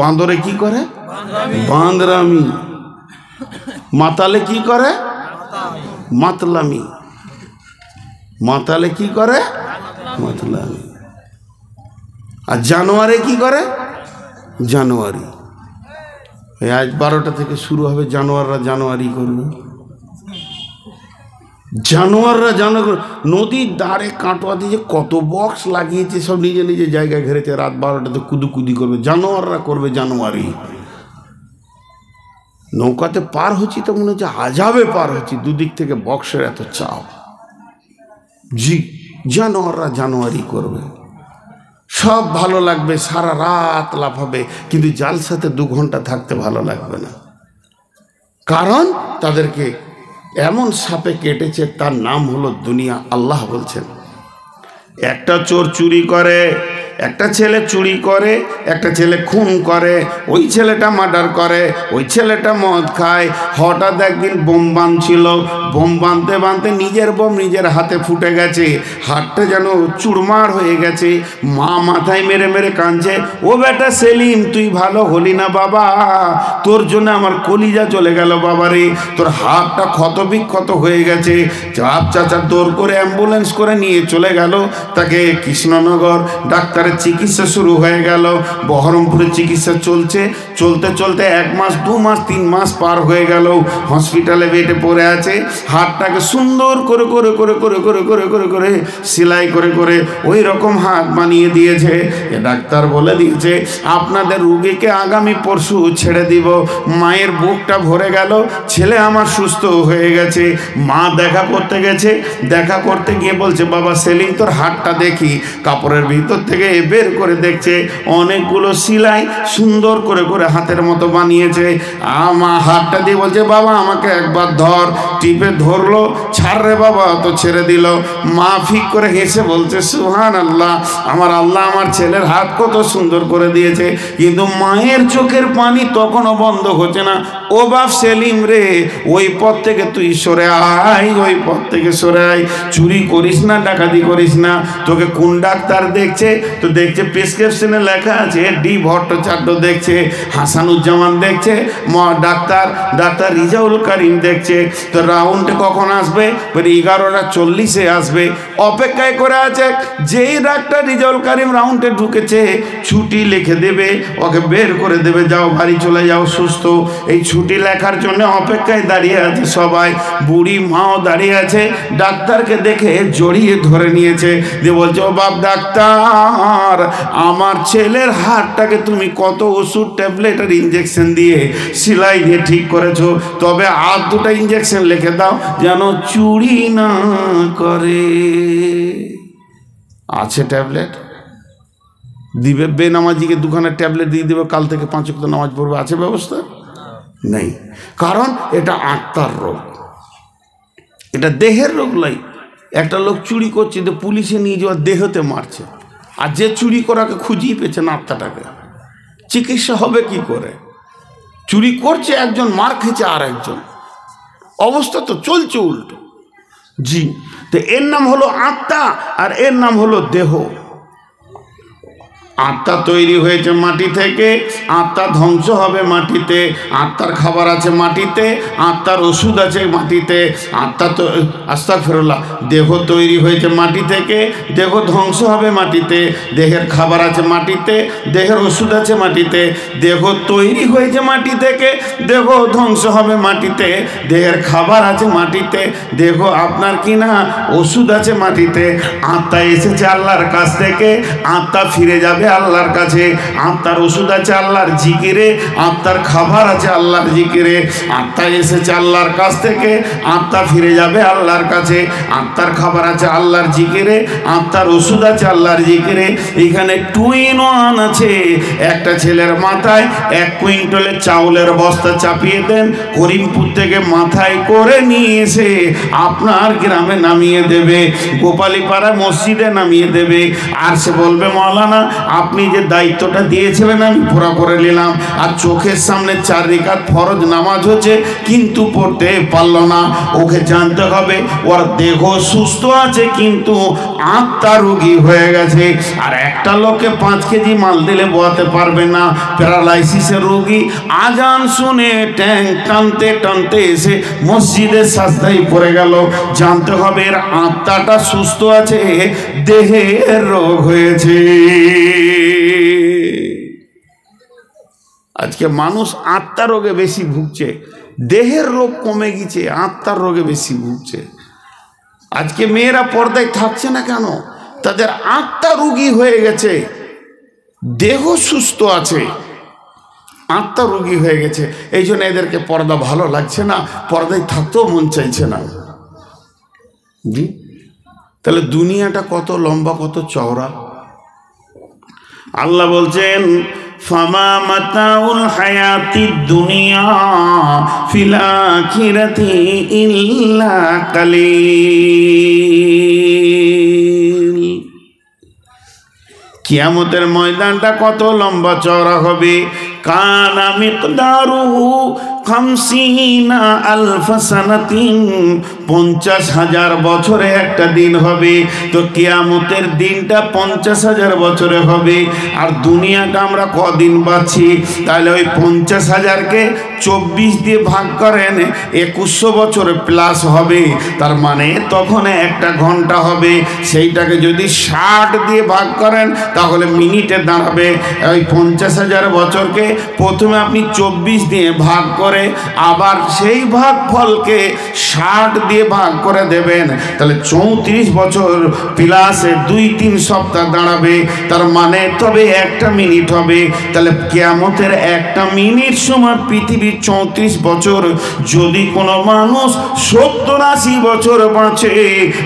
বাঁদরে কি করে? বাঁদরামি। মাতালে কি করে? মাতলামি। মাতালে কি করে? মাতলামি। আর জানোয়ারে কি করে? জানোয়ারি। আজ 12টা থেকে শুরু হবে, জানোয়াররা জানোয়ারি করবে। জানোয়াররা জানোয়ার নদীর ধারে কাটোয়া দিয়ে কত বক্স লাগিয়েছে, সব নিজে নিজে জায়গায় ঘেরেছে, রাত 12টাতে কুদুকুদি করবে, জানোয়াররা করবে জানোয়ারি। নৌকাতে পার হচ্ছি তো মনে হচ্ছে আজাবে পার হচ্ছি, দুদিক থেকে বক্সের এত চাপ। জি, জানোয়াররা জানোয়ারি করবে, সব ভালো লাগবে, সারা রাত লাফাবে, কিন্তু জালসাতে 2 ঘন্টা থাকতে ভালো লাগবে না। কারণ তাদেরকে এমন সাপে কেটেছে, তার নাম হলো দুনিয়া। আল্লাহ বলছেন, একটা চোর চুরি করে, একটা ছেলে চুরি করে, একটা ছেলে খুন করে, ওই ছেলেটা মার্ডার করে, ওই ছেলেটা মদ খায়। হঠাৎ একদিন বোম বাঁধছিল, বোম বাঁধতে বাঁধতে নিজের বোম নিজের হাতে ফুটে গেছে, হাতটা যেন চুরমার হয়ে গেছে। মা মাথায় মেরে মেরে কাঁদছে, ও বেটা সেলিম, তুই ভালো হলি না বাবা, তোর জন্য আমার কলিজা চলে গেল বাবা রে, তোর হাতটা ক্ষত বিক্ষত হয়ে গেছে। চাপ চাচা দৌড় করে অ্যাম্বুলেন্স করে নিয়ে চলে গেল তাকে কৃষ্ণনগর। ডাক্তার চিকিৎসা শুরু হয়ে গেল, বহরমপুরে চিকিৎসা চলছে। চলতে চলতে 1 মাস 2 মাস 3 মাস পার হয়ে গেল, হসপিটালে বেডে পড়ে আছে। হাতটাকে সুন্দর করে করে করে করে করে করে করে করে সেলাই করে করে ওই রকম হাত বানিয়ে দিয়েছে। ডাক্তার বলে দিয়েছে, আপনাদের রুগীকে আগামী পরশু ছেড়ে দিব। মায়ের বুকটা ভরে গেল, ছেলে আমার সুস্থ হয়ে গেছে। মা দেখা করতে গেছে, দেখা করতে গিয়ে বলছে, বাবা সেলিম, তোর হাতটা দেখি। কাপড়ের ভিতর থেকে বের করে দেখছে অনেকগুলো সেলাই সুন্দর করে করে হাতের মতো বানিয়েছে। আমার হাতটা দিয়ে বলছে, বাবা আমাকে একবার ধর। টিপে ধরলো, ছাড় রে বাবা, তো ছেড়ে দিল। মা ফিক করে হেসে বলছে, সুবহানাল্লাহ, আমার আল্লাহ আমার ছেলের হাত কত সুন্দর করে দিয়েছে। কিন্তু মায়ের চোখের পানি তখনও বন্ধ হচ্ছে না। ও বাপ সেলিম রে, ওই পথ থেকে তুই সরে আয়, ওই পথ থেকে সরে আয়, চুরি করিস না, ডাকাতি করিস না। তোকে কোন ডাক্তার দেখছে? তো দেখছে প্রেসক্রিপশনে লেখা আছে ডি ভট্টাচার্য দেখছে, হাসানুজ্জামান দেখছে, ডাক্তার রিজাউল করিম দেখছে। তো রাউন্ডে কখন আসবে? 11:40 আসবে। অপেক্ষায় করে আছে। যেই ডাক্তার রিজাউল করিম রাউন্ডে ঢুকেছে, ছুটি লিখে দেবে, ওকে বের করে দেবে, যাও বাড়ি চলে যাও সুস্থ। এই ছুটি লেখার জন্য অপেক্ষায় দাঁড়িয়ে আছে সবাই। বুড়ি মাও দাঁড়িয়ে আছে, ডাক্তারকে দেখে জড়িয়ে ধরে নিয়েছে, দিয়ে বলছে, ও বাপ ডাক্তার, আমার ছেলের হাতটাকে তুমি কত ওষুধ, ট্যাবলেট আর ইঞ্জেকশন দিয়ে সেলাই দিয়ে ঠিক করেছো, তবে আর 2টা ইঞ্জেকশন লিখে দাও যেন চুরি না করে। আছে ট্যাবলেট দিবে, বেনামাজিকে 2খানা ট্যাবলেট দিয়ে দেবে, কাল থেকে 5 ওয়াক্ত নামাজ পড়বে। আছে ব্যবস্থা? নেই। কারণ এটা আত্মার রোগ, এটা দেহের রোগ নয়। একটা লোক চুরি করছে, তো পুলিশে নিয়ে যাওয়া, দেহতে মারছে, আর যে চুরি করাকে খুঁজিয়ে পেয়েছে না আত্মাটাকে, চিকিৎসা হবে কি করে? চুরি করছে একজন, মার খেয়েছে আর একজন, অবস্থা তো চলছে উল্টো। জি, তো এর নাম হলো আত্মা, আর এর নাম হলো দেহ। আত্মা তৈরি হয়েছে মাটি থেকে, আত্মা ধ্বংস হবে মাটিতে। আত্মার খাবার আছে মাটিতে, আত্মার ওষুধ আছে মাটিতে। আত্মা তো আস্তাগফিরুল্লাহ, দেহ তৈরি হয়েছে মাটি থেকে, দেহ ধ্বংস হবে মাটিতে। দেহের খাবার আছে মাটিতে, দেহের ওষুধ আছে মাটিতে। দেহ তৈরি হয়েছে মাটি থেকে, দেহ ধ্বংস হবে মাটিতে। দেহের খাবার আছে মাটিতে, দেহ আপনার কিনা ওষুধ আছে মাটিতে। আত্মা এসেছে আল্লাহর কাছ থেকে, আত্মা ফিরে যাবে আল্লাহর কাছে। আত্মার ওষুধ আছে আল্লাহর জিকিরে, আত্মার খাবার আছে আল্লাহর জিকিরে। আত্মা এসেছে আল্লাহর কাছ থেকে, আত্মা ফিরে যাবে আল্লাহর কাছে। আত্মার খাবার আছে আল্লাহর জিকিরে, আত্মার ওষুধ আছে আল্লাহর জিকিরে। এখানে 2 in 1 আছে। একটা ছেলের মাথায় 1 কুইন্টালের চাউলের বস্তা চাপিয়ে দেন, করিমপুর থেকে মাথায় করে নিয়ে এসে আপনার গ্রামে নামিয়ে দেবে, গোপালীপাড়া মসজিদে নামিয়ে দেবে। আর সে বলবে, মাওলানা আপনি যে দায়িত্বটা দিয়েছিলেন আমি পুরা করে নিলাম, আর চোখের সামনে 4 রাকাত ফরজ নামাজ হচ্ছে কিন্তু পড়তে পারলো না। ওকে জানতে হবে ওর দেহ সুস্থ আছে কিন্তু আত্মা রোগী হয়ে গেছে। আর একটা লোককে 5 কেজি মাল দিলে বোয়াতে পারবে না, প্যারালাইসিসের রোগী, আজান শুনে ট্যাং টানতে টানতে এসে মসজিদে সাজদায় পড়ে গেল। জানতে হবে এর আত্মাটা সুস্থ আছে, দেহের রোগ হয়েছে। আজকে মানুষ আত্মার রোগে বেশি ভুগছে, দেহের রোগ কমে গেছে, আত্মার রোগে বেশি ভুগছে। আজকে মেয়েরা পর্দায় থাকছে না কেন? তাদের আত্মা রোগী হয়ে গেছে, দেহ সুস্থ আছে, আত্মা রোগী হয়ে গেছে। এই জন্য এদেরকে পর্দা ভালো লাগছে না, পর্দায় থাকতেও মন চাইছে না। জি, তাহলে দুনিয়াটা কত লম্বা, কত চওড়া। আল্লাহ বলছেন ফামা মাতাউল হায়াতিদ দুনিয়া ফিল আখিরাতি ইল্লা কালিল। কিয়ামতের ময়দানটা কত লম্বা চওড়া হবে। কানা মিকদারুহু 50 আলফ সানাতিন, 50,000 বছরে একটা দিন হবে। তো কিয়ামতের দিনটা 50,000 বছরে হবে। আর দুনিয়াটা আমরা কদিন বাঁচি? তাহলে ওই 50,000কে 24 দিয়ে ভাগ করেন, 2100 বছর প্লাস হবে। তার মানে তখন একটা ঘন্টা হবে। সেইটাকে যদি 60 দিয়ে ভাগ করেন তাহলে মিনিটে দাঁড়াবে। ওই 50,000 বছরকে প্রথমে আপনি 24 দিয়ে ভাগ করে আবার সেই ভাগ ফলকে 60 দিয়ে ভাগ করে দেবেন, তাহলে 34 বছর প্লাসে 2-3 সপ্তাহ দাঁড়াবে। তার মানে তবে একটা মিনিট হবে। তাহলে কিয়ামতের একটা মিনিট সমান পৃথিবীর 34 বছর। যদি কোনো মানুষ 70-80 বছর বাঁচে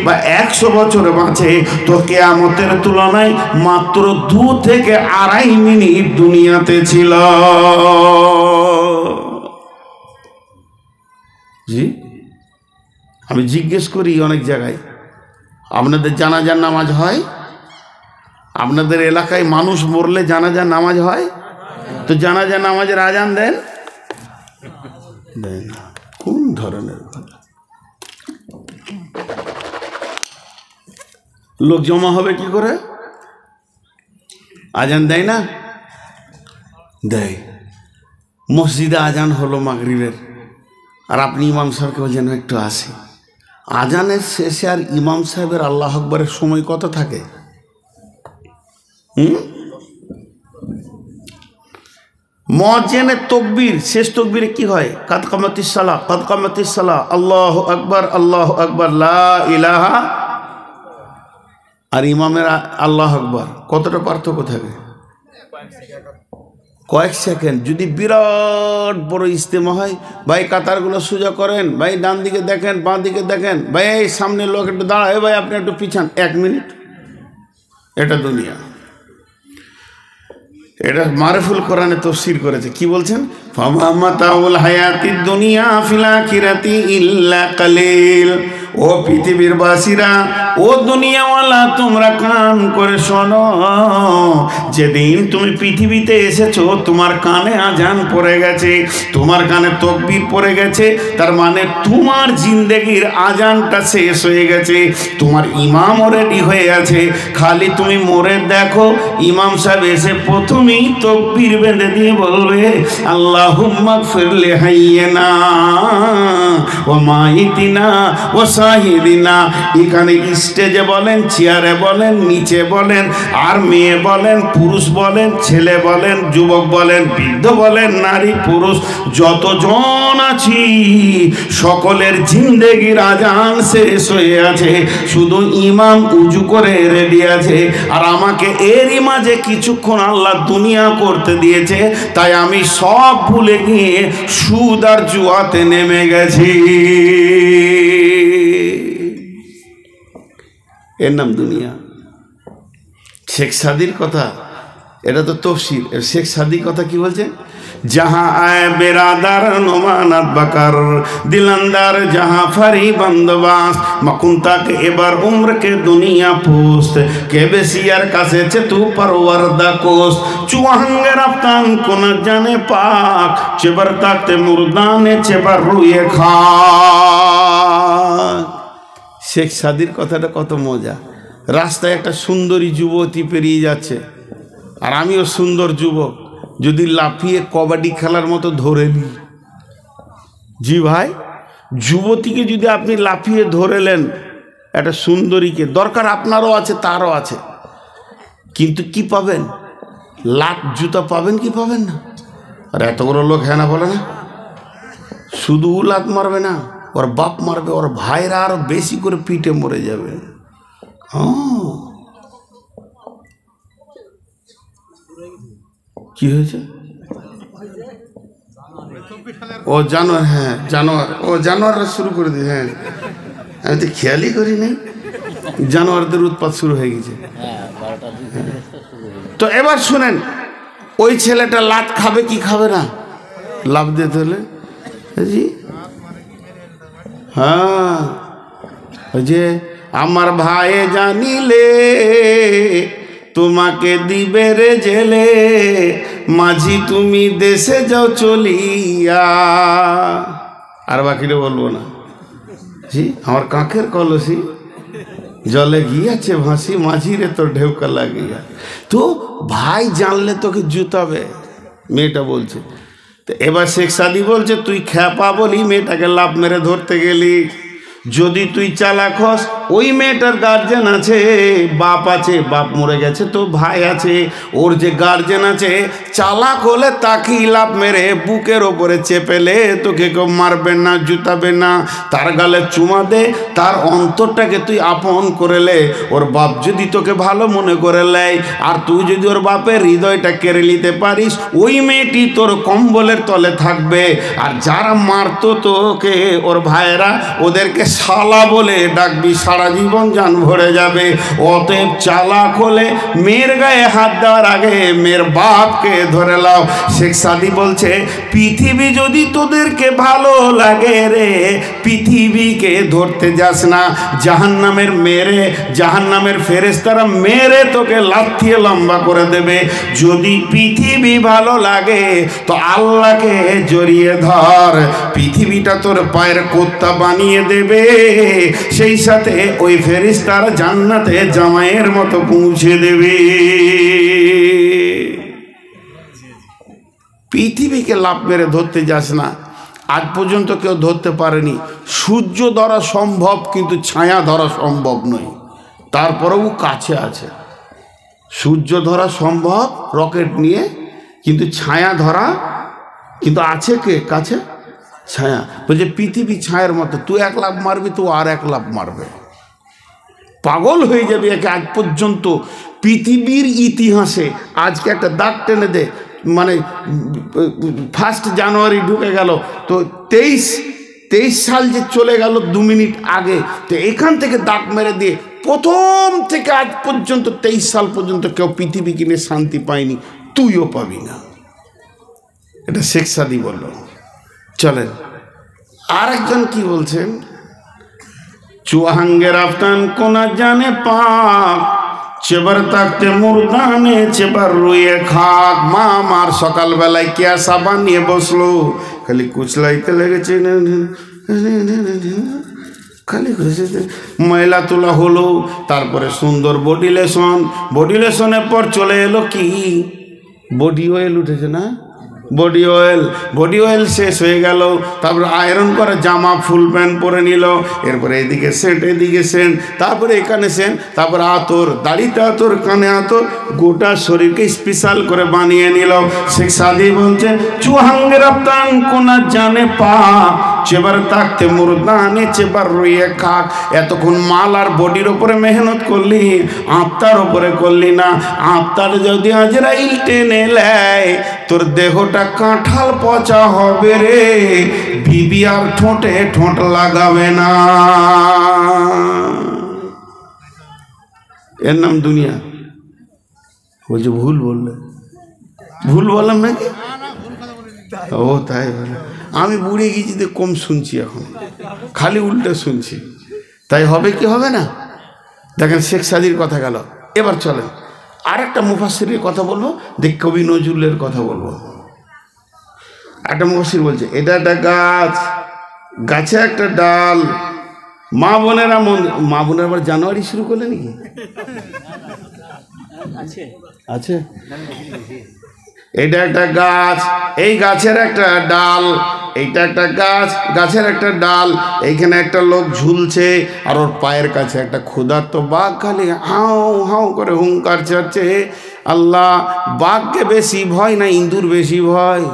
বা 100 বছর বাঁচে, তো কিয়ামতের তুলনায় মাত্র 2 থেকে 2.5 মিনিট দুনিয়াতে ছিল। জি, আমি জিজ্ঞেস করি অনেক জায়গায়, আপনাদের জানাজার নামাজ হয়? আপনাদের এলাকায় মানুষ মরলে জানাজার নামাজ হয়? তো জানাজার নামাজের আজান দেন? দেন না। কোন ধরনের লোক জমা হবে কি করে? আজান দেয় না? দেয়। মসজিদে আজান হলো মাগরিবের, আর আপনি ইমাম সাহেবকে যেন একটু আসে। আজানের শেষে আর ইমাম সাহেবের আল্লাহ আকবরের সময় কত থাকে? মুয়াজ্জিনের তকবীর, শেষ তকবীরে কি হয়? কাদ কামাতিস সালাহ, কাদ কামাতিস সালাহ, আল্লাহু আকবার, আল্লাহু আকবার, লা ইলাহা। আর ইমামের আল্লাহু আকবার কতটা পার্থক্য থাকে? কয়েক সেকেন্ড। যদি বিরাট বড় ইজতেমা হয়, ভাই কাতারগুলো সোজা করেন, ভাই ডান দিকে দেখেন, বাঁ দিকে দেখেন, ভাই এই সামনে লোক একটু দাঁড়ায়, ভাই আপনি একটু পিছান, 1 মিনিট। এটা দুনিয়া। এটা মারফুল কোরআনে তাফসীর করেছে, কি বলছেন? ফামা মাতাউল হায়াতিদ দুনিয়া ফিল আখিরাতি ইল্লা কালিল। ও পৃথিবীর বাসীরা, ও দুনিয়াওয়ালা, তোমরা কান করে শোনো। যেদিন তুমি পৃথিবীতে এসেছো তোমার কানে আজান পড়ে গেছে, তোমার কানে তাকবীর পড়ে গেছে, তার মানে তোমার জিন্দেগির আজানটা শেষ হয়ে গেছে। তোমার ইমামও রেডি হয়ে আছে, খালি তুমি মরে দেখো। ইমাম সাহেব এসে প্রথমেই তাকবীর বেঁধে দিয়ে বলবে আল্লাহুম্মা গফির লি হাইয়িনা ওয়া মাইতিনা ওয়া শাহিদিনা। এখানে স্টেজে বলেন, চেয়ারে বলেন, নিচে বলেন, আর মেয়ে বলেন, পুরুষ বলেন, ছেলে বলেন, যুবক বলেন, বৃদ্ধ বলেন, নারী পুরুষ যতজন আছি সকলের জিন্দেগির আজান শেষ হয়ে আছে। শুধু ইমাম উজু করে রেডি আছে। আর আমাকে এরই মাঝে কিছুক্ষণ আল্লাহ দুনিয়া করতে দিয়েছে, তাই আমি সব ভুলে গিয়ে সুদ আর জুয়াতে নেমে গেছি। এর নাম দুনিয়া। শেখ সাদির কথা এটা তো তফসির। শেখ সাদি কথা কি বলছেন? जहाँ आए बेरादार नोमानत बकर दिलंदार जहाँ फरी बंदबास मकुंता के एबार उम्र के दुनिया पोस्ट के बेसियार कासे चे तू परवरदा कोस चुहंगे रफ्तान को न जाने पाक चेबर ताकते मुर्दाने चेबर रुए खा। শেখ সাদির কথাটা কত মজা। রাস্তায় একটা সুন্দরী যুবতী পেরিয়ে যাচ্ছে, আর আমিও সুন্দর যুবক, যদি লাফিয়ে কবাডি খেলার মতো ধরে নিই, জি ভাই, যুবতীকে যদি আপনি লাফিয়ে ধরেলেন, একটা সুন্দরীকে, দরকার আপনারও আছে তারও আছে, কিন্তু কি পাবেন? লাত জুতা পাবেন কি পাবেন না? আর এত বড় লোক হ্যাঁ না বলে না, শুধু লাত মারবে না, ওর বাপ মারবে, ওর ভাইরা আরো বেশি করে পিটে মরে যাবে। কি হয়েছে? ও জানোয়ার, হ্যাঁ জানোয়ার, ও জানোয়াররা শুরু করে দিয়ে, হ্যাঁ আমি তো খেয়ালই করি নাই, জানোয়ারদের উৎপাত শুরু হয়ে গেছে। তো এবার শুনেন, ওই ছেলেটা লাত খাবে কি খাবে না? লাভ দিতে হলে জি, হ্যাঁ, ওই যে আমার ভাই জানিলে তোমাকে দিবে রে জেলে, মাঝি তুমি দেশে যাও চলিয়া। আর বাকিটা বলবো না জি, আমার কাকের কলসি জলে গিয়াছে ভাসি, মাঝি রে তোর ঢেউকা লাগিয়া। তো ভাই জানলে তোকে জুতাবে, মেয়েটা বলছে। তো এবার শেখ সাদি বলছে, তুই খ্যাপা বলি মেয়েটাকে লাভ মেরে ধরতে গেলি। যদি তুই চালাক হস, ওই মেয়েটার গার্জেন আছে, বাপ আছে, বাপ মরে গেছে, তো ভাই আছে, ওর যে গার্জেন আছে, চালাক হলে তাকেই লাভ মেরে বুকের ওপরে চেপেলে তোকে কেউ মারবে না, জুতাবে না, তার গালে চুমা দে, তার অন্তরটাকে তুই আপন করেলে, ওর বাপ যদি তোকে ভালো মনে করে লেয়, আর তুই যদি ওর বাপের হৃদয়টা কেড়ে নিতে পারিস, ওই মেয়েটি তোর কম্বলের তলে থাকবে। আর যারা মারতো তোকে, ওর ভাইয়েরা, ওদেরকে শালা বলে ডাকবি, সারা জীবন জান ভরে যাবে। অতএব চালাক হলে মেয়ের গায়ে হাত দেওয়ার আগে মেয়ের বাপকে ধরে লাও। শেখ সাদি বলছে, পৃথিবী যদি তোদেরকে ভালো লাগে রে, পৃথিবীকে ধরতে যাস না, জাহান্নামের মেরে, জাহান্নামের ফেরেশতারা মেরে তোকে লাথিয়ে লম্বা করে দেবে। যদি পৃথিবী ভালো লাগে তো আল্লাহকে জড়িয়ে ধর, পৃথিবীটা তোর পায়ের কোত্তা বানিয়ে দেবে, সেই সাথে ওই ফেরেশতারা জান্নাতে জামাইয়ের মতো পৌঁছে দেবে। পৃথিবীকে লাভ মেরে ধরতে যাস না। আজ পর্যন্ত কেউ ধরতে পারেনি। সূর্য ধরা সম্ভব, কিন্তু ছায়া ধরা সম্ভব নয়। তারপরেও কাছে আছে। সূর্য ধরা সম্ভব রকেট নিয়ে, কিন্তু ছায়া ধরা, কিন্তু আছে কে কাছে? ছায়া। বলছে পৃথিবী ছায়ার মতো, তুই এক লাভ মারবি তো আর এক লাভ মারবে, পাগল হয়ে যাবে একে। আজ পর্যন্ত পৃথিবীর ইতিহাসে, আজকে একটা দাগ টেনে দে, মানে 1 জানুয়ারি ঢুকে গেল, তো 23 সাল যে চলে গেল 2 মিনিট আগে, তো এখান থেকে দাগ মেরে দিয়ে প্রথম থেকে আজ পর্যন্ত 23 সাল পর্যন্ত কেউ পৃথিবী কিনে শান্তি পায়নি, তুইও পাবি না। এটা শেখ সাদি বলল। চলেন আরেকজন কি বলছেন, চুয়াহাঙ্গের আফতান কোনা জানে পাক, চেবার তাকতে মুরদানে চেবার রুয়ে খাক। মা আমার সকালবেলায় কে সাবান নিয়ে বসলো, খালি কুচলাইতে লেগেছে, খালি ময়লা তোলা হলো। তারপরে সুন্দর বডি লেশন, বডি লেশনের পর চলে এলো কি, বডি অয়েল উঠেছে না, বডি অয়েল শেষ হয়ে গেল। তারপরে আয়রন করে জামা ফুল প্যান্ট পরে নিল, এরপরে এদিকে সেন্ট, এদিকে সেন্ট, তারপরে এখানে সেন্ট, তারপরে আতর, দাড়িতে আতর, কানে আতর, গোটা শরীরকে স্পেশাল করে বানিয়ে নিল। শেখ সাদি বলছে, চুহাঙ্গে রপ্তান কোনা জানে পা, চেবার তাকতে মুরদানে চেবার রুইয়ে খাক। এতক্ষণ মাল আর বডির ওপরে মেহনত করলি, আত্মার ওপরে করলি না। আত্মার যদি আজরাইল টেনে নেয়, তোর দেহটা কাঁঠাল পচা হবে রে, বিবি আর ঠোঁটে ঠোঁট লাগাবে না। এর নাম দুনিয়া। বলছে ভুল বললে। ভুল বললাম নাকি? ও তাই বলে, আমি বুড়ে গেছি তো কম শুনছি, এখন খালি উল্টে শুনছি। তাই হবে কি হবে না? দেখেন শেখ সাদির কথা গেল, এবার চলেন আর একটা মুফাসসিরের কথা বলবো, দেখ কবি নজরুলের কথা বলবো। একটা মুফাসসির বলছে এটা একটা গাছ, গাছে একটা ডাল, মা বোনেরা মা বোনেরা আবার জানুয়ারি শুরু করলে নাকি? আছে। এটা একটা গাছ, এই গাছের একটা ডাল, এইটা একটা গাছ, গাছের একটা ডাল, এইখানে একটা লোক ঝুলছে, আর ওর পায়ের কাছে একটা ক্ষুধার্ত বাঘ খালি হাও হাও করে হুঙ্কার ছাড়ছে। আল্লাহ, বাঘকে বেশি ভয় না ইঁদুর বেশি ভয়?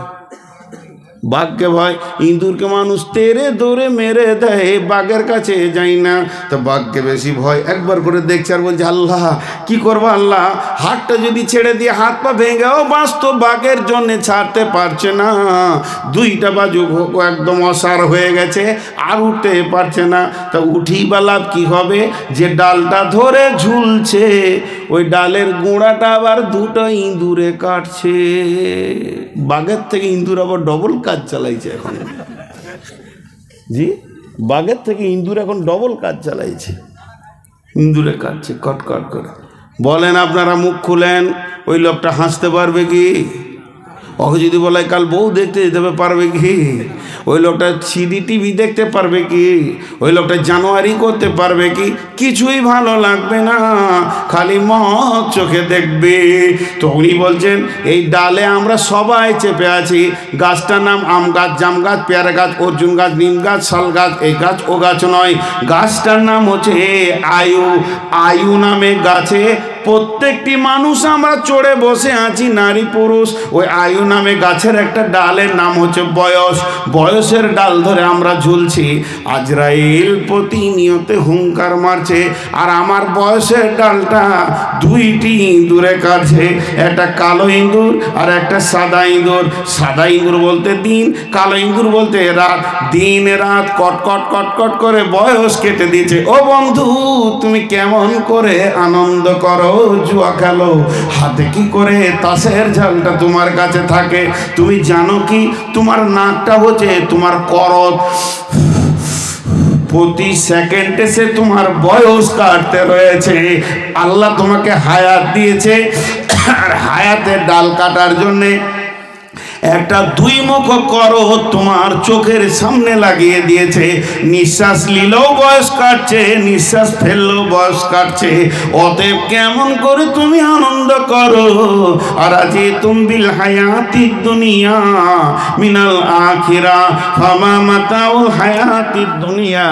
বাঘকে ভয়, ইঁদুরকে মানুষ তেরে দৌড়ে মেরে দেয়, বাঘের কাছে যাই না। তো বাঘকে বেশি ভয়। একবার করে দেখছে আর বলছে আল্লাহ কি করবো আল্লাহ, হাতটা যদি ছেড়ে দিয়ে হাত পা ভেঙেও বাঁচত, বাঘের জন্য ছাড়তে পারছে না। দুইটা বাজু একদম অসার হয়ে গেছে, আর উঠতে পারছে না। তা উঠি বা লাভ কি হবে? যে ডালটা ধরে ঝুলছে, ওই ডালের গোড়াটা আবার দুটো ইঁদুরে কাটছে। বাঘের থেকে ইঁদুর আবার ডবল কাজ চালাইছে এখন। জি, বাঘের থেকে ইঁদুর এখন ডবল কাজ চালাইছে, ইঁদুরে কাটছে কটকট করে। বলেন আপনারা মুখ খুলেন, ওই লোকটা হাসতে পারবে কি? ওকে যদি বলে কাল বউ দেখতে যেতে পারবে কি? ওই লোকটা সিডি টিভি দেখতে পারবে কি? ওই লোকটা জানুয়ারি করতে পারবে কি? কিছুই ভালো লাগবে না, খালি মদ চোখে দেখবে। তো উনি বলছেন এই ডালে আমরা সবাই চেপে আছি। গাছটার নাম আম গাছ, জাম গাছ, পেয়ারা গাছ, অর্জুন গাছ, নিম গাছ, শাল গাছ, এই গাছ ও গাছ নয়। গাছটার নাম হচ্ছে আয়ু। আয়ু নামে গাছে প্রত্যেকটি মানুষ আমরা চড়ে বসে আছি, নারী পুরুষ। ওই আয়ু নামে গাছের একটা ডালের নাম হচ্ছে বয়স। বয়সের ডাল ধরে আমরা ঝুলছি। আজরাইল প্রতিনিয়ত হুঙ্কার মারছে, আর আমার বয়সের ডালটা দুইটি ইঁদুরে কাটছে, একটা কালো ইঁদুর আর একটা সাদা ইঁদুর। সাদা ইঁদুর বলতে দিন, কালো ইঁদুর বলতে রাত। দিন রাত কটকট কটকট করে বয়স কেটে দিয়েছে। ও বন্ধু, তুমি কেমন করে আনন্দ করো, জুয়া খেলো, হাতে কি করে তাসের ঝালটা তোমার কাছে থাকে? তুমি জানো কি, তোমার নাকটা হচ্ছে তোমার করত, প্রতি সেকেন্ডে সে তোমার বয়স কাটতে রয়েছে। আল্লাহ তোমাকে হায়াত দিয়েছে, আর হায়াতের ডাল কাটার জন্যে একটা দুই মুখ করো তোমার চোখের সামনে লাগিয়ে দিয়েছে। নিঃশ্বাস নিলেও বয়স কাটছে, নিঃশ্বাস ফেললেও বয়স কাটছে। অতএব কেমন করে তুমি আনন্দ করো। আর আজি তুম বিল হায়াতি দুনিয়া মিনাল আখিরা ফামা মাতাউল হায়াতি দুনিয়া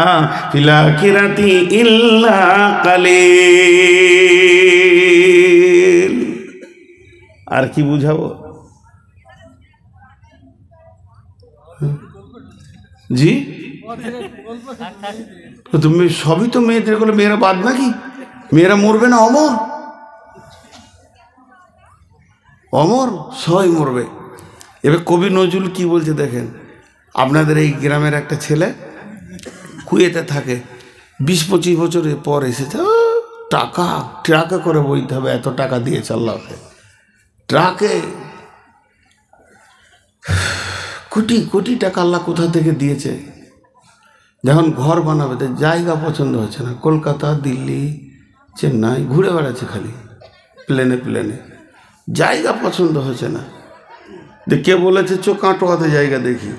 ফিল আখিরাতি ইল্লা কালিল। আর কি বুঝাবো? জি, তুমি সবই তো মেয়েদের গুলো, মেয়েরা বাদ নাকি? মেয়েরা মরবে না? অমর, অমর সবাই মরবে। এবার কবি নজরুল কি বলছে দেখেন। আপনাদের এই গ্রামের একটা ছেলে কুয়েতে থাকে, 20-25 বছর পর এসেছে। টাকা ট্রাকে করে বইতে হবে, এত টাকা দিয়েছে আল্লাহকে। ট্রাকে কোটি কোটি টাকা আল্লাহ কোথা থেকে দিয়েছে। যখন ঘর বানাবে তো জায়গা পছন্দ হচ্ছে না, কলকাতা, দিল্লি, চেন্নাই ঘুরে বেড়াচ্ছে খালি প্লেনে প্লেনে, জায়গা পছন্দ হচ্ছে না। কে বলেছে চো কাটোয়াতে জায়গা দেখি?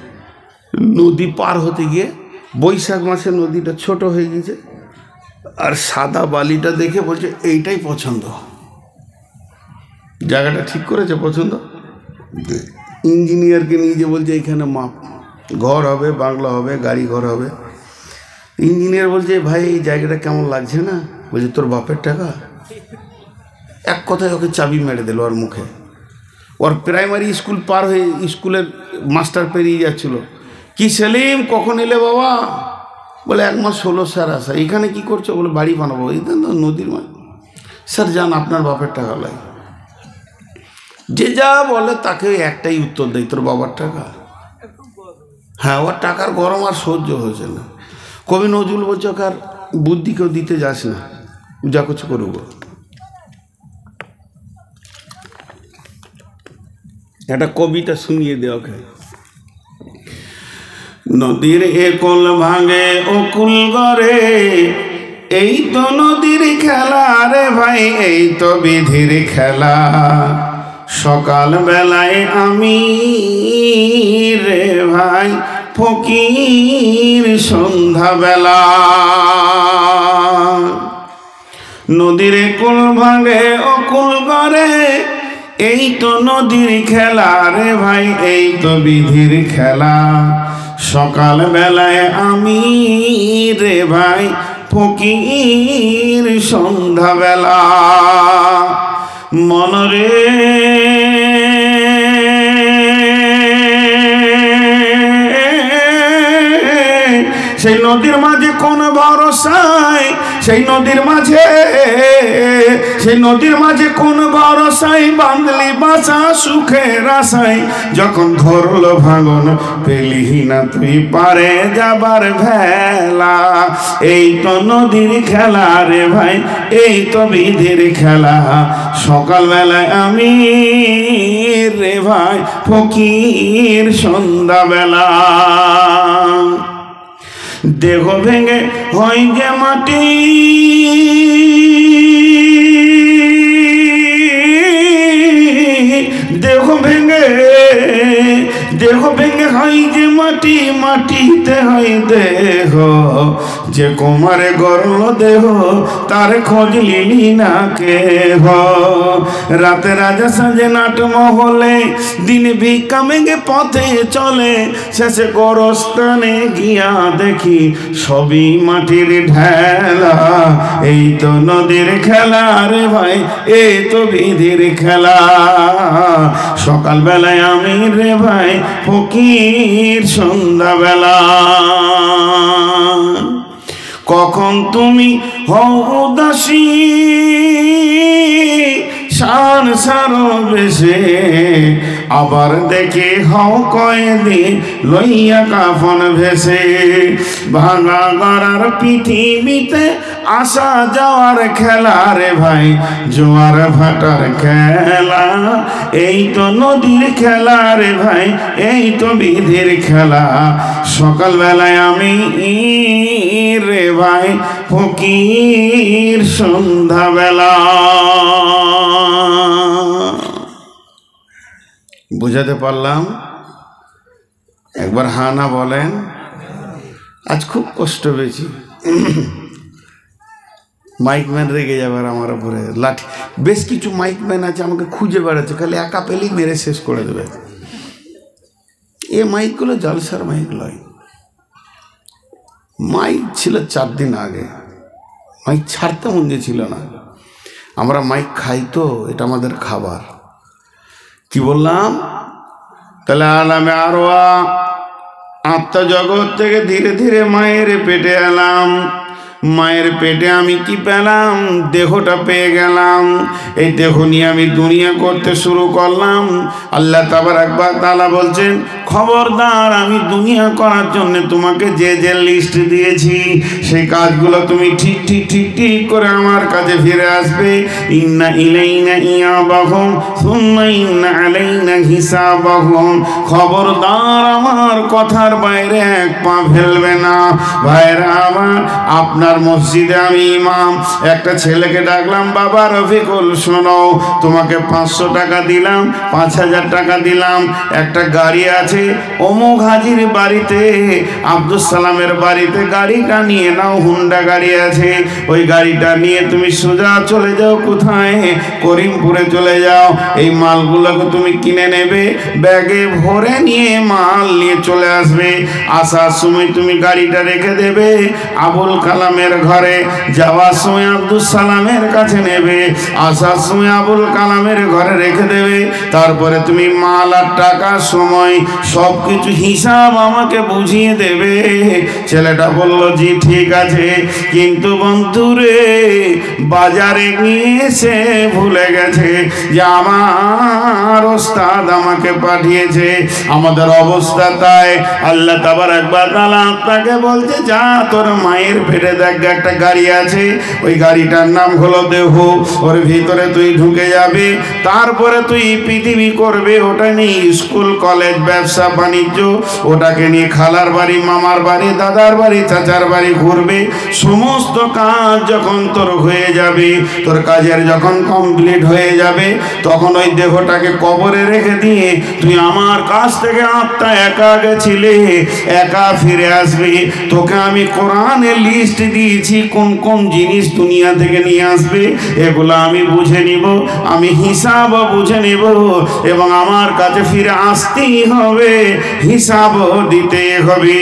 নদী পার হতে গিয়ে বৈশাখ মাসে নদীটা ছোট হয়ে গেছে, আর সাদা বালিটা দেখে বলছে এইটাই পছন্দ। জায়গাটা ঠিক করেছে পছন্দ, ইঞ্জিনিয়ারকে নিয়ে যে বলছে এখানে মাপ, ঘর হবে, বাংলা হবে, গাড়ি ঘর হবে। ইঞ্জিনিয়ার বলছে ভাই এই জায়গাটা কেমন লাগছে না? বলছে তোর বাপের টাকা। এক কথায় ওকে চাবি মেরে দিল ওর মুখে। ওর প্রাইমারি স্কুল পার হয়ে স্কুলের মাস্টার পেরিয়ে যাচ্ছিল। কি সেলিম, কখন এলে বাবা? বলে 1 মাস হলো স্যার আসা। এখানে কি করছো? বলে বাড়ি বানাবো। এই তো নদীর মাছ। স্যার যান, আপনার বাপের টাকা লাগে। যে যা বলে তাকে একটাই উত্তর দেয়, তোর বাবার টাকা। হ্যাঁ, ওর টাকার গরম আর সহ্য হয়েছে না। কবি নজরুল বলছে ওকে আর বুদ্ধি কেউ দিতে যাস না, যা কিছু করবো। একটা কবিতা শুনিয়ে দে ওকে। নদীর একল ভাঙে অকুল গড়ে, এই তো নদীর খেলা রে ভাই, এই তো বিধির খেলা। সকাল বেলায় আমি রে ভাই ফকির সন্ধ্যা বেলা। নদীর কুল ভাঙে অকুল গড়ে, এই তো নদীর খেলা রে ভাই, এই তো বিধির খেলা। সকাল বেলায় আমি রে ভাই ফকির সন্ধ্যা বেলা। মনরে সেই নদীর মাঝে কোন ভরসায়, সেই নদর মাঝে, সেই নদীর মাঝে কোন ভরসায় বাঁধলি বাসা সুখের আশায়। যখন ধরলো ভাঙন পেলি না তুই পারে যাবার ভেলা। এই তো নদীর খেলা রে ভাই, এই তো বিধির খেলা। সকালবেলায় আমি রে ভাই ফকির সন্ধ্যাবেলা। দেহ ভেঙে হয় যে মাটি, দেহ ভেঙে, দেহ ভেঙে হয় যে মাটি, মাটিতে হয় দেহ। যে কুমারে গড়ল দেহ তার খোঁজ লিলি না কেহ। রাতে রাজা সাজে নাট মহলে, দিন ভিক্ষা মেঘে পথে চলে। শেষে গোরস্থানে গিয়া দেখি সবই মাটির ঢেলা। এই তো নদীর খেলা রে ভাই, এই তো বিধির খেলা। সকালবেলায় আমি রে ভাই ফকির সন্ধ্যাবেলা। কখন তুমি হও উদাসী শান সারো বেশে, আবার দেখে হও কয়েদি লইয়া কাফন ভেসে। ভাঙা গড়ার পৃথিবীতে আসা যাওয়ার খেলা রে ভাই, জোয়ার ভাটার খেলা। এই তো নদীর খেলা রে ভাই, এই তো বিধির খেলা। সকালবেলায় আমি রে ভাই ফকির সন্ধ্যাবেলা। বুঝাতে পারলাম? একবার হা না বলেন। আজ খুব কষ্ট পেয়েছি। মাইকম্যান রেগে যাবার আমার উপরে, লাঠি। বেশ কিছু মাইকম্যান আছে আমাকে খুঁজে বেড়াচ্ছে, খালি একা পেলেই মেরে শেষ করে দেবে। এ মাইকগুলো জলসার মাইক নয়। মাইক ছিল 4 দিন আগে, মাইক ছাড়তে মন ছিল না। আমরা মাইক খাই তো, এটা আমাদের খাবার। কি বললাম? তাহলে আলামে আরওয়া আত্মজগৎ থেকে ধীরে ধীরে মায়ের পেটে এলাম। মায়ের পেটে আমি কি পেলাম? দেহটা পেয়ে গেলাম। এই দেহ নিয়ে আমি দুনিয়া করতে শুরু করলাম। আল্লাহ তাবারাক ওয়া তাআলা বলছেন, খবরদার, আমি দুনিয়া করার জন্য তোমাকে যে যে লিস্ট দিয়েছি সেই কাজগুলো তুমি ঠিক ঠিক ঠিক ঠিক করে আমার কাছে ফিরে আসবে। ইন্না ইলাইনা ইয়াবাহুম সুম্মা ইন্না আলাইনা হিসাবাহুম। খবরদার, আমার কথার বাইরে এক পা ফেলবে না। ভাইরা আমার, আপনার মসজিদে আমি ইমাম, একটা ছেলেকে ডাকলাম, বাবা রফিকুল শোনো, তোমাকে 500 টাকা দিলাম, 5000 টাকা দিলাম, একটা গাড়ি আছে অমুক হাজির বাড়িতে, আব্দুল সালামের বাড়িতে, গাড়িটা নিয়ে নাও, হুন্ডা গাড়ি আছে, ওই গাড়িটা নিয়ে তুমি সোজা চলে যাও। কোথায়? করিমপুরে চলে যাও। এই মালগুলোকে তুমি কিনে নেবে, ব্যাগে ভরে নিয়ে মাল নিয়ে চলে আসবে। আসার সময় তুমি গাড়িটা রেখে দেবে আবুল কালামের ঘরে, যাওয়ার সময় আব্দুল সালামের কাছে নেবে, আসার সময় আবুল কালামের ঘরে রেখে দেবে। তারপরে তুমি মাল আর টাকা সময় সব কিছু হিসাব আমাকে বুঝিয়ে দেবে। ছেলেটা বলল জি ঠিক আছে, কিন্তু বন্ধুরে বাজারে গিয়ে সে ভুলে গেছে যে আমার ওস্তাদ আমাকে পাঠিয়েছে। আমাদের অবস্থা তাই। আল্লাহ তাবারক ওয়া তাআলা তাকে বলছে যা তোর মায়ের পেটে দেখ একটা গাড়ি আছে, ওই গাড়িটার নাম হলো দেহ, ওর ভিতরে তুই ঢুকে যাবে, তারপরে তুই পৃথিবী করবে। ওটা নিয়ে স্কুল কলেজ ব্যবসা বাণিজ্য, ওটাকে নিয়ে খালার বাড়ি মামার বাড়ি দাদার বাড়ি চাচার বাড়ি ঘুরবে। সমস্ত কাজ যখন তোর হয়ে যাবে, তোর কাজের যখন কমপ্লিট হয়ে যাবে, তখন ওই দেহটাকে কবরে রেখে দিয়ে তুই আমার কাছ থেকে আত্মা একা গেছিলে, একা ফিরে আসবে। তোকে আমি কোরআনে লিস্ট দিয়েছি কোন কোন জিনিস দুনিয়া থেকে নিয়ে আসবে, এগুলো আমি বুঝে নিব, আমি হিসাব বুঝে নিব, এবং আমার কাছে ফিরে আসতেই হবে, হিসাব দিতে হবে।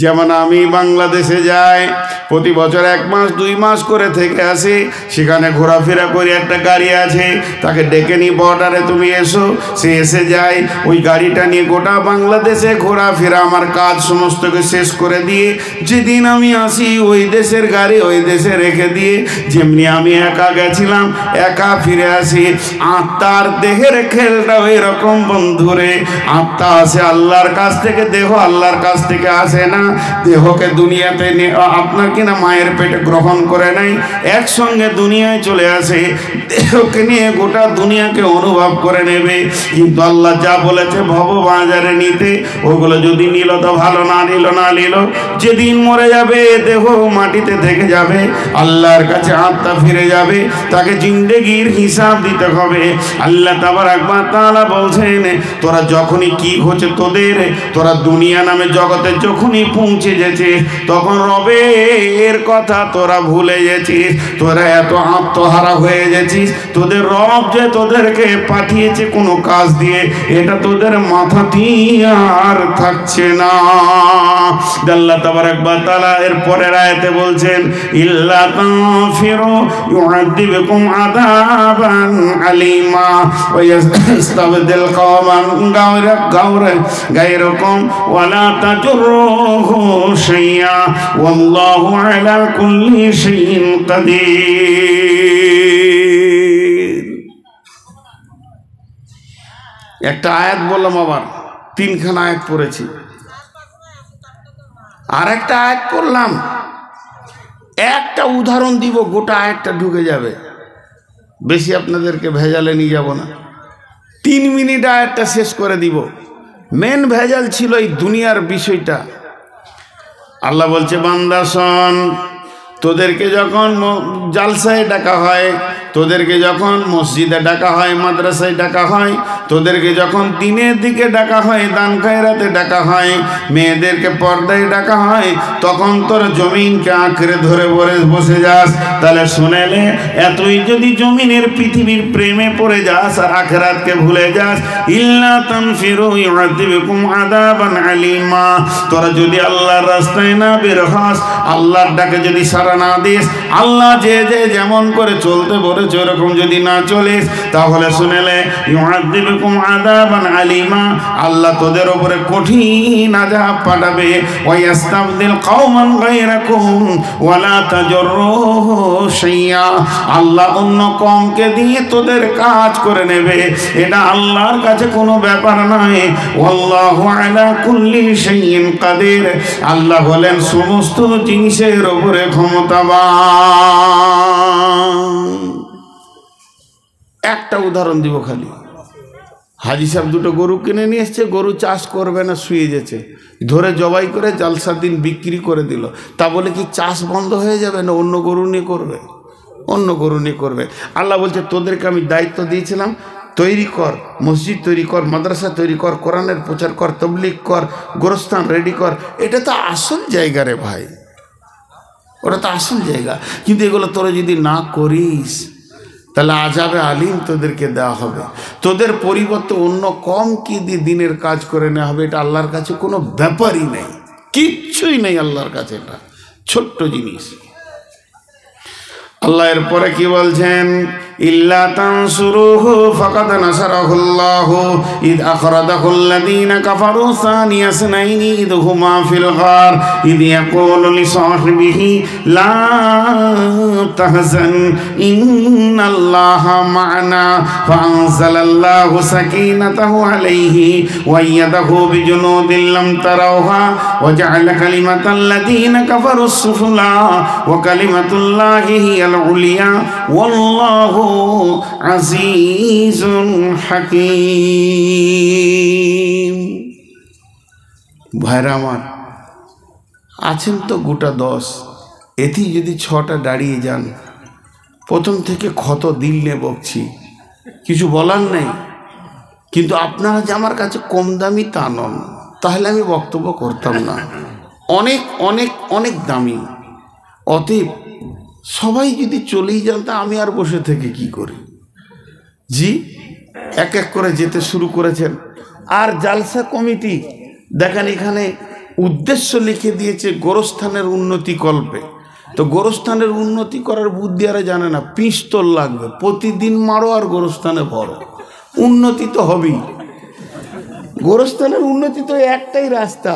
যেমন আমি বাংলাদেশে যাই, প্রতি বছর 1 মাস 2 মাস করে থেকে আসি, সেখানে ঘোরাফেরা করে একটা গাড়ি আছে, তাকে ডেকে নিই বর্ডারে তুমি এসো, সে এসে যায়। ওই গাড়িটা নিয়ে গোটা বাংলাদেশে ঘোরাফেরা আমার কাজ সমস্তকে শেষ করে দিয়ে যেদিন আমি আসি ওই দেশের গাড়ি ওই দেশে রেখে দিয়ে যেমনি আমি একা গেছিলাম একা ফিরে আসি। আত্মার দেহের খেলটা ওই রকম বন্ধুরে, আত্মা আসে আল্লাহর কাছ থেকে, দেহ আল্লাহর কাছ থেকে আসে না। দেহকে দুনিয়াতে আপনার কিনা মায়ের পেটে গ্রহণ করে নাই, একসঙ্গে দুনিয়ায় চলে আসে, দেহকে নিয়ে গোটা দুনিয়াকে অনুভব করে নেবে। কিন্তু আল্লাহ যা বলেছে ভব বাজারে নিতে, ওগুলো যদি নিল তো ভালো, না নিল না নিল, যেদিন মরে যাবে দেহ মাটিতে থেকে যাবে, আল্লাহর কাছে আত্মা ফিরে যাবে, তাকে জিন্দেগির হিসাব দিতে হবে। আল্লাহ তাবারক ওয়া তাআলা বলছেন তোরা যখনই কি হচ্ছে তোদের, তোরা দুনিয়া নামে জগতে যখনই পৌঁছে গেছিস, তখন রবের কথা তোরা ভুলে গেছিস, তোরা এত আত্মহারা হয়ে গেছিস। তোদের রব যে তোদেরকে পাঠিয়েছে কোনো কাজ দিয়ে, এটা তোদের মাথাতেই আর থাকছে না। আল্লাহ তাবারক ওয়া তাআলা এর পরের আয়াতে বলছেন ইল্লা তাগফিরু ইউআযিবকুম আযাবান আলীমা ওয়া ইস্তাবদিল কওমান গায়রাকুম ওয়া লা তাজুরুহু শাইআ ওয়াল্লাহু আলা কুল্লি শাইইন কাদির। একটা আয়াত বললাম, আবার 3খানা আয়াত পড়েছি, আর একটা আয়াত পড়লাম, একটা উদাহরণ দিব, গোটা আয়াতটা ঢুকে যাবে, বেশি আপনাদেরকে ভেজালে নিয়ে যাব না। 3 মিনিট আয়াতটা শেষ করে দিব। মেন ভেজাল ছিল এই দুনিয়ার বিষয়টা। আল্লাহ বলছে বান্দা শোন, তোদেরকে যখন জালসায় ডাকা হয়, তোদেরকে যখন মসজিদে ডাকা হয়, মাদ্রাসায় ডাকা হয়, তোদেরকে যখন দিনের দিকে ডাকা হয়, দান খায়রাতে ডাকা হয়, মেয়েদেরকে পর্দায় ডাকা হয়, তখন তোর জমিনকে আঁকড়ে ধরে বসে যাস। তাহলে শুনেলে এতই যদি জমিনের পৃথিবীর প্রেমে পড়ে যাস আর আখিরাতকে ভুলে যাস, ইল্লা তানফিরু ইউআযিবকুম আযাবান আলীমা, তোরা যদি আল্লাহর রাস্তায় না বের হস, আল্লাহর ডাকে যদি সাড়া না দিস, আল্লাহ যে যেমন করে চলতে বলেছে ওরকম যদি না চলিস, তাহলে শুনেলে ইউআযিবকুম আযাবান আলীমা, আল্লাহ তোদের উপরে কঠিন আযাব পাঠাবে। ওয়া ইস্তাবদিল কওমান গায়রাকুম ওয়া লা তাজুরুহু শাইআ, আল্লাহ অন্য কওমকে দিয়ে তোদের কাজ করে নেবে, এটা আল্লাহর কাছে কোনো ব্যাপার নয়। ওয়াল্লাহু আলা কুল্লি শাইইন কাদির, আল্লাহ বলেন সমস্ত জিনিসের উপরে ক্ষমতাবান। একটা উদাহরণ দিব খালি। হাজি সাহেব 2টো গরু কিনে নিয়ে এসছে, গরু চাষ করবে না, শুয়ে গেছে, ধরে জবাই করে জালসার দিন বিক্রি করে দিল। তা বলে কি চাষ বন্ধ হয়ে যাবে? না, অন্য গরু নিয়ে করবে, অন্য গরু নিয়ে করবে। আল্লাহ বলছে তোদেরকে আমি দায়িত্ব দিয়েছিলাম, তৈরি কর, মসজিদ তৈরি কর, মাদ্রাসা তৈরি কর, কোরআনের প্রচার কর, তবলিগ কর, গোরস্থান রেডি কর। এটা তো আসল জায়গা রে ভাই, ওটা তো আসল জায়গা। কিন্তু এগুলো তোরা যদি না করিস, তাহলে আযাবে আলিম তোদেরকে দেওয়া হবে। তোদের পরিবর্তে অন্য কম কি দিয়ে দিনের কাজ করে নেওয়া হবে, এটা আল্লাহর কাছে কোনো ব্যাপারই নেই, কিচ্ছুই নেই আল্লাহর কাছে, এটা ছোট্ট জিনিস। আল্লাহ এরপরে কি বলছেন, إلا تنصروه فقد نصره الله إذ أخرجه الذين كفروا ثاني اثنين إذ هما في الغار إذ يقول لصاحبه لا تحزن إن الله معنا فأنزل الله سكينته عليه وأيده بجنود لم تروها وجعل كلمة الذين كفروا السفلى وكلمة الله هي العليا والله আজিজুন হাকীম। ভাইরা আমার, আছেন তো গোটা 10, এতেই যদি 6টা দাঁড়িয়ে যান, প্রথম থেকে ক্ষত দিলে বকছি, কিছু বলার নেই। কিন্তু আপনারা যে আমার কাছে কম দামি তা নন, তাহলে আমি বক্তব্য করতাম না। অনেক অনেক অনেক দামি। অতএব সবাই যদি চলেই যান তা আমি আর বসে থেকে কি করি? জি, এক এক করে যেতে শুরু করেছেন। আর জালসা কমিটি দেখেন এখানে উদ্দেশ্য লিখে দিয়েছে গোরস্থানের উন্নতি কল্পে। তো গোরস্থানের উন্নতি করার বুদ্ধি আর জানে না, পিস্তল লাগবে, প্রতিদিন মারো আর গোরস্থানে ভরো, উন্নতি তো হবেই। গোরস্থানের উন্নতি তো একটাই রাস্তা,